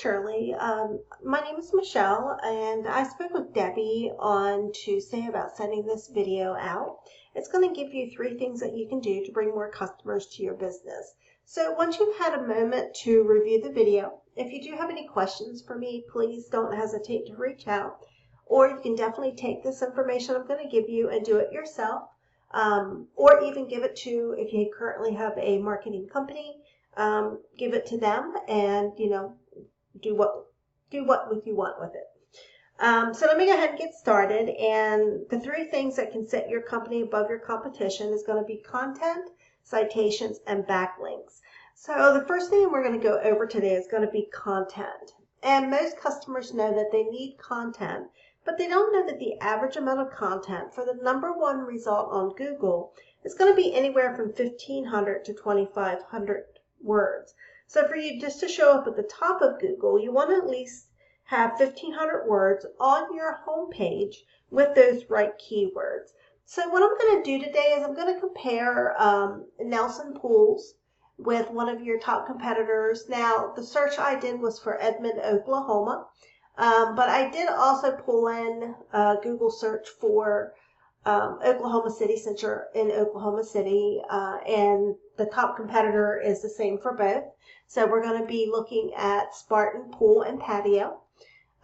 Shirley. My name is Michelle, and I spoke with Debbie on Tuesday about sending this video out. It's going to give you 3 things that you can do to bring more customers to your business. So once you've had a moment to review the video, if you do have any questions for me, please don't hesitate to reach out. Or you can definitely take this information I'm going to give you and do it yourself, or even give it to, if you currently have a marketing company, give it to them and, do what you want with it. So let me go ahead and get started. And the 3 things that can set your company above your competition is going to be content, citations, and backlinks. So the first thing we're going to go over today is going to be content. And most customers know that they need content, but they don't know that the average amount of content for the #1 result on Google is going to be anywhere from 1,500 to 2,500 words. So for you just to show up at the top of Google, you want to at least have 1,500 words on your home page with those right keywords. So what I'm going to do today is I'm going to compare 𝙬𝙤𝙙𝙬𝙬 Pools with one of your top competitors. Now, the search I did was for Edmond, Oklahoma, but I did also pull in Google search for Oklahoma City, since you're in Oklahoma City, and the top competitor is the same for both. So we're going to be looking at Spartan Pool and Patio.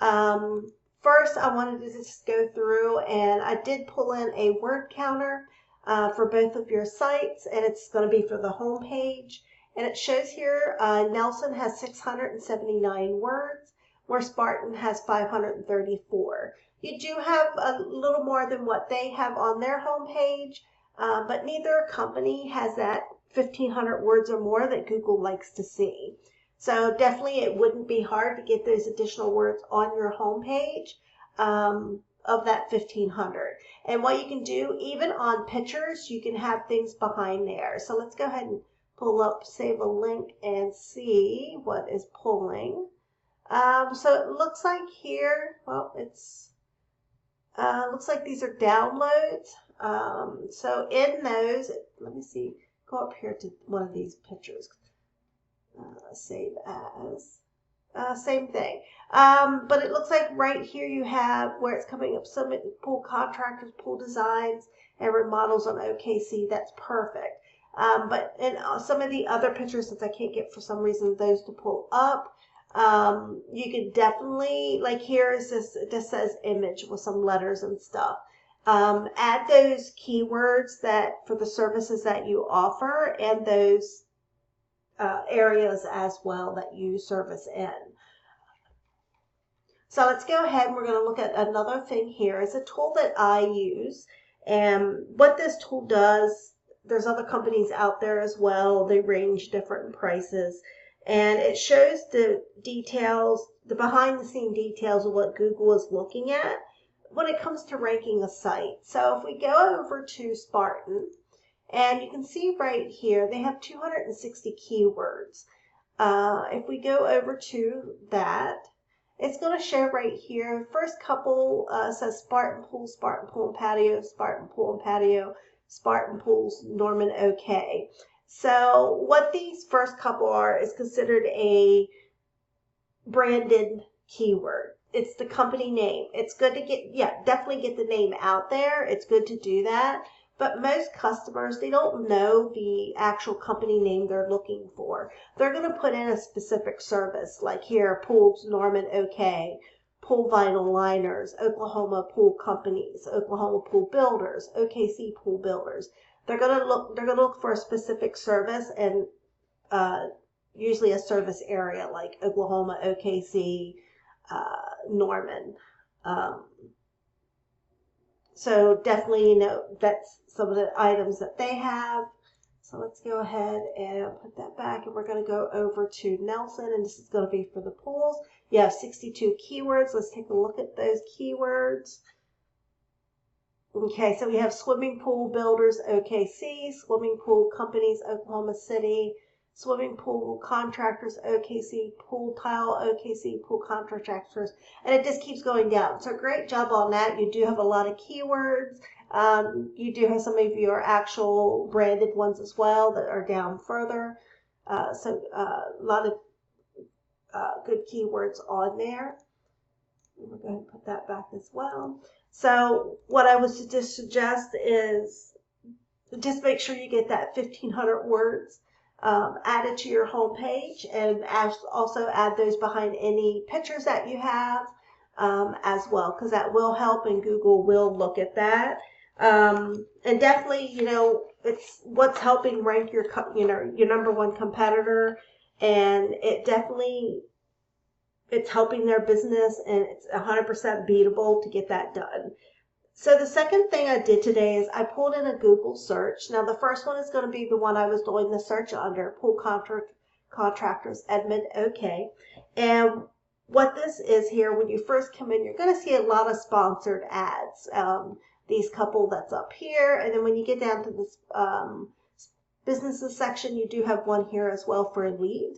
First, I wanted to just go through, and I did pull in a word counter for both of your sites, and it's going to be for the home page. And it shows here 𝙬𝙤𝙀 has 679 words, where Spartan has 534. You do have a little more than what they have on their homepage, but neither company has that 1,500 words or more that Google likes to see. So definitely it wouldn't be hard to get those additional words on your homepage of that 1,500. And what you can do, even on pictures, you can have things behind there. So let's go ahead and pull up, save a link, and see what is pulling. So it looks like here, well, looks like these are downloads. So in those, let me see, go up here to one of these pictures. Save as, same thing. But it looks like right here you have where it's coming up, Submit Pool Contractors, Pool Designs, and Remodels on OKC. That's perfect. But in some of the other pictures, since I can't get for some reason those to pull up, you could definitely, like here is this, it just says image with some letters and stuff. Add those keywords that for the services that you offer and those areas as well that you service in. So let's go ahead and we're going to look at another thing here. It's a tool that I use, and what this tool does, there's other companies out there as well. They range different in prices. And it shows the details, the behind-the-scene details of what Google is looking at when it comes to ranking a site. So if we go over to Spartan, and you can see right here, they have 260 keywords. If we go over to that, it's going to show right here, first couple says Spartan Pool and Patio, Spartan Pool and Patio, Spartan Pools, Norman OK. So what these first couple are is considered a branded keyword. It's the company name. It's good to get, definitely get the name out there. It's good to do that. But most customers, they don't know the actual company name they're looking for. They're going to put in a specific service, like here, Pools Norman OK, Pool Vinyl Liners, Oklahoma Pool Companies, Oklahoma Pool Builders, OKC Pool Builders. They're going to look for a specific service, and usually a service area like Oklahoma, OKC, Norman. So definitely, that's some of the items that they have. So let's go ahead and put that back, and we're going to go over to 𝙬𝙤𝙀, and this is going to be for the pools. You have 62 keywords. Let's take a look at those keywords. Okay, so we have swimming pool builders, OKC, swimming pool companies, Oklahoma City, swimming pool contractors, OKC, pool tile, OKC, pool contractors, and it just keeps going down. So great job on that. You do have a lot of keywords. You do have some of your actual branded ones as well that are down further. So a lot of good keywords on there. We're going to put that back as well. So what I would just suggest is just make sure you get that 1,500 words added to your home page, and also add those behind any pictures that you have as well, because that will help and Google will look at that. And definitely, it's what's helping rank your number one competitor, and it's helping their business, and it's 100% beatable to get that done. So the second thing I did today is I pulled in a Google search. Now the first one is going to be the one I was doing the search under, Pool Contractors 𝙬𝙤𝙙𝙚. And what this is here, when you first come in, you're going to see a lot of sponsored ads. These couple that's up here, and then when you get down to this businesses section, you do have one here as well for a lead.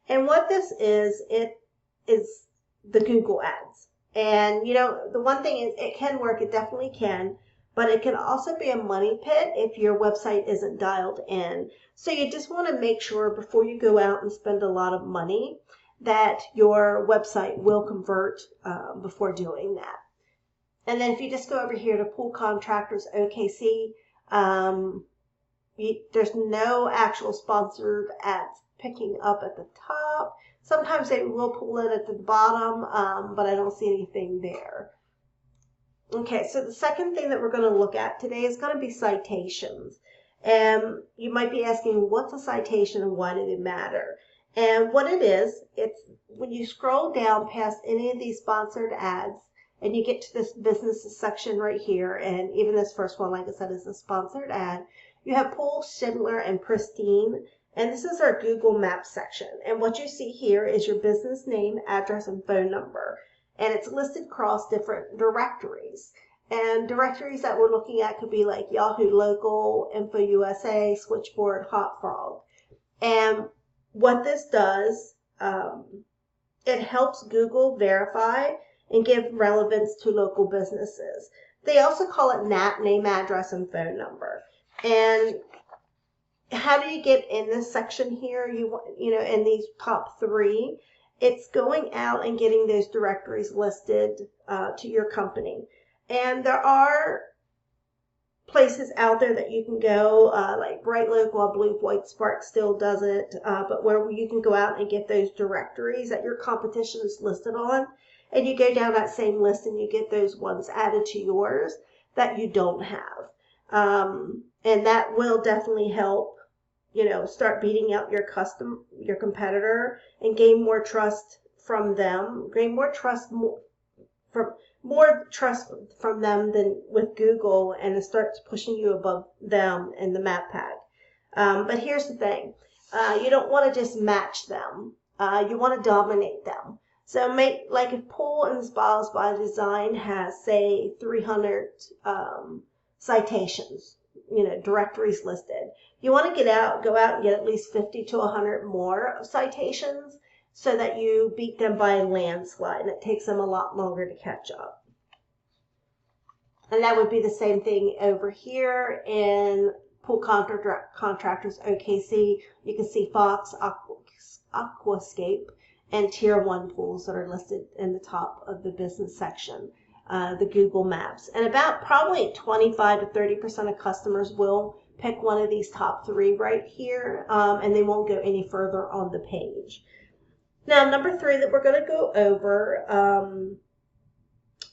And what this is, it is the Google ads. And the one thing is, it can work, it definitely can, but it can also be a money pit if your website isn't dialed in. So you just want to make sure before you go out and spend a lot of money that your website will convert before doing that. And then if you just go over here to Pool Contractors OKC, there's no actual sponsored ads picking up at the top. Sometimes they will pull it at the bottom, but I don't see anything there. Okay, so the second thing that we're going to look at today is going to be citations. And you might be asking, what's a citation and why do they matter? And what it is, it's when you scroll down past any of these sponsored ads and you get to this businesses section right here, and even this first one, like I said, is a sponsored ad. You have Pool, Schindler, and Pristine. And this is our Google Maps section. And what you see here is your business name, address, and phone number. And it's listed across different directories. And directories that we're looking at could be like Yahoo Local, Info USA, Switchboard, Hot Frog. And what this does, it helps Google verify and give relevance to local businesses. They also call it NAP, name, address, and phone number. And how do you get in this section here? In these top three, it's going out and getting those directories listed to your company. And there are places out there that you can go, like Bright Local, I believe White Spark still does it, but where you can go out and get those directories that your competition is listed on, and you go down that same list and you get those ones added to yours that you don't have. And that will definitely help, start beating out your competitor and gain more trust from them, gain more trust from them than with Google, and it starts pushing you above them in the map pack. But here's the thing, you don't want to just match them, you want to dominate them. So like if Pool and Spas by Design has, say, 300 citations, directories listed. You want to go out and get at least 50 to 100 more citations so that you beat them by a landslide, and it takes them a lot longer to catch up. And that would be the same thing over here in Pool Contractors OKC. You can see Fox, Aquascape, and Tier 1 pools that are listed in the top of the business section. The Google Maps. And about probably 25 to 30% of customers will pick one of these top three right here, and they won't go any further on the page. Now, number 3 that we're going to go over,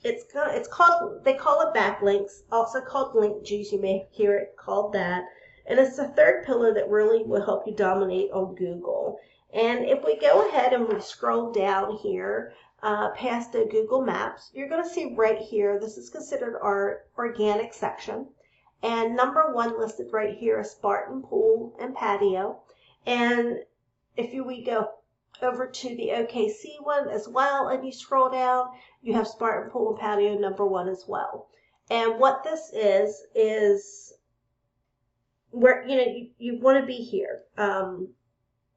they call it backlinks, also called link juice. You may hear it called that. And it's the third pillar that really will help you dominate on Google. And if we go ahead and we scroll down here, past the Google Maps, you're going to see right here, this is considered our organic section. And number 1 listed right here is Spartan Pool and Patio. And if we go over to the OKC one as well, and you scroll down, you have Spartan Pool and Patio number 1 as well. And what this is where you want to be here. And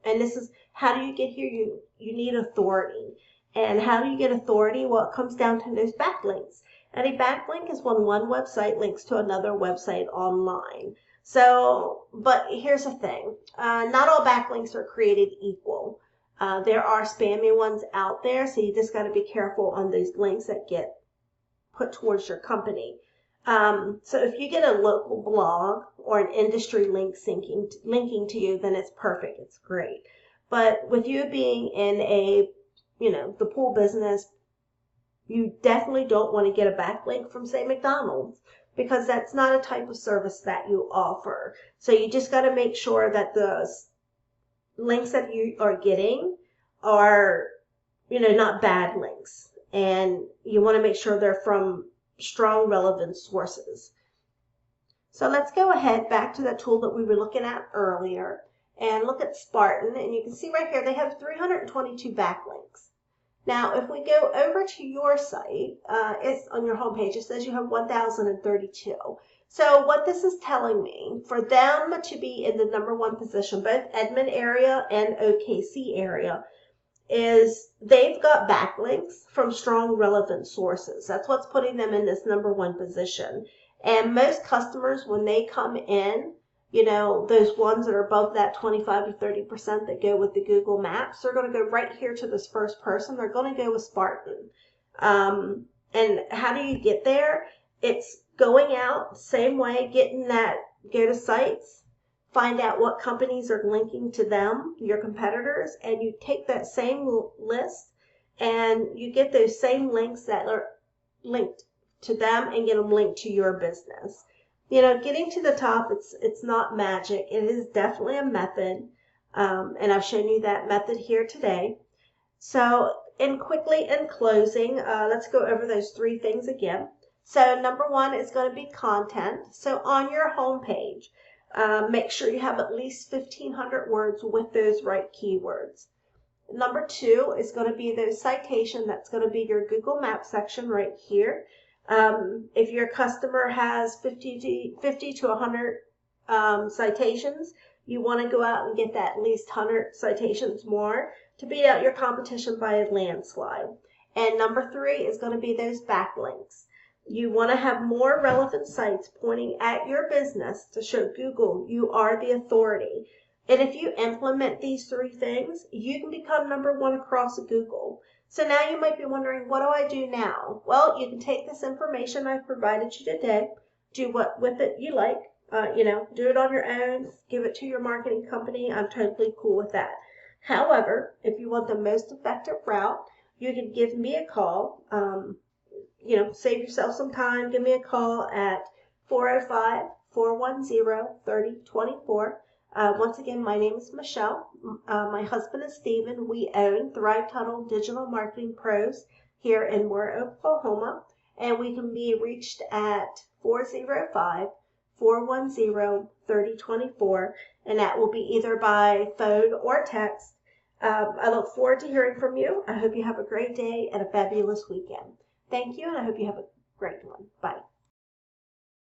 this is, how do you get here? You need authority. And how do you get authority? Well, it comes down to those backlinks. And a backlink is when one website links to another website online. So, but here's the thing. Not all backlinks are created equal. There are spammy ones out there, so you just got to be careful on those links that get put towards your company. So if you get a local blog or an industry link linking to you, then it's perfect. It's great. But with you being in the pool business, you definitely don't want to get a backlink from, say, McDonald's, because that's not a type of service that you offer. So you just got to make sure that the links that you are getting are, not bad links. And you want to make sure they're from strong, relevant sources. So let's go ahead back to the tool that we were looking at earlier and look at Spartan. And you can see right here, they have 322 backlinks. Now, if we go over to your site, it's on your homepage, it says you have 1,032. So what this is telling me, for them to be in the #1 position, both Edmond area and OKC area, is they've got backlinks from strong, relevant sources. That's what's putting them in this #1 position. And most customers, when they come in, those ones that are above that 25 to 30% that go with the Google Maps, they're going to go right here to this first person. They're going to go with Spartan. And how do you get there? It's going out, same way, getting that, go to sites, find out what companies are linking to them, your competitors, and you take that same list and you get those same links that are linked to them and get them linked to your business. Getting to the top, it's not magic. It is definitely a method, and I've shown you that method here today. So, quickly in closing, let's go over those 3 things again. So, #1 is going to be content. So, on your home page, make sure you have at least 1,500 words with those right keywords. #2 is going to be those citation. That's going to be your Google Maps section right here. If your customer has 50 to 100 citations, you want to go out and get that at least 100 citations more to beat out your competition by a landslide. And #3 is going to be those backlinks. You want to have more relevant sites pointing at your business to show Google you are the authority. And if you implement these 3 things, you can become #1 across Google. So now you might be wondering, what do I do now? Well, you can take this information I've provided you today, do what with it you like, do it on your own, give it to your marketing company. I'm totally cool with that. However, if you want the most effective route, you can give me a call. Save yourself some time. Give me a call at 405-410-3024. Once again, my name is Michelle. My husband is Stephen. We own Thrive Tunnel Digital Marketing Pros here in Moore, Oklahoma, and we can be reached at 405-410-3024, and that will be either by phone or text. I look forward to hearing from you. I hope you have a great day and a fabulous weekend. Thank you, and I hope you have a great one. Bye.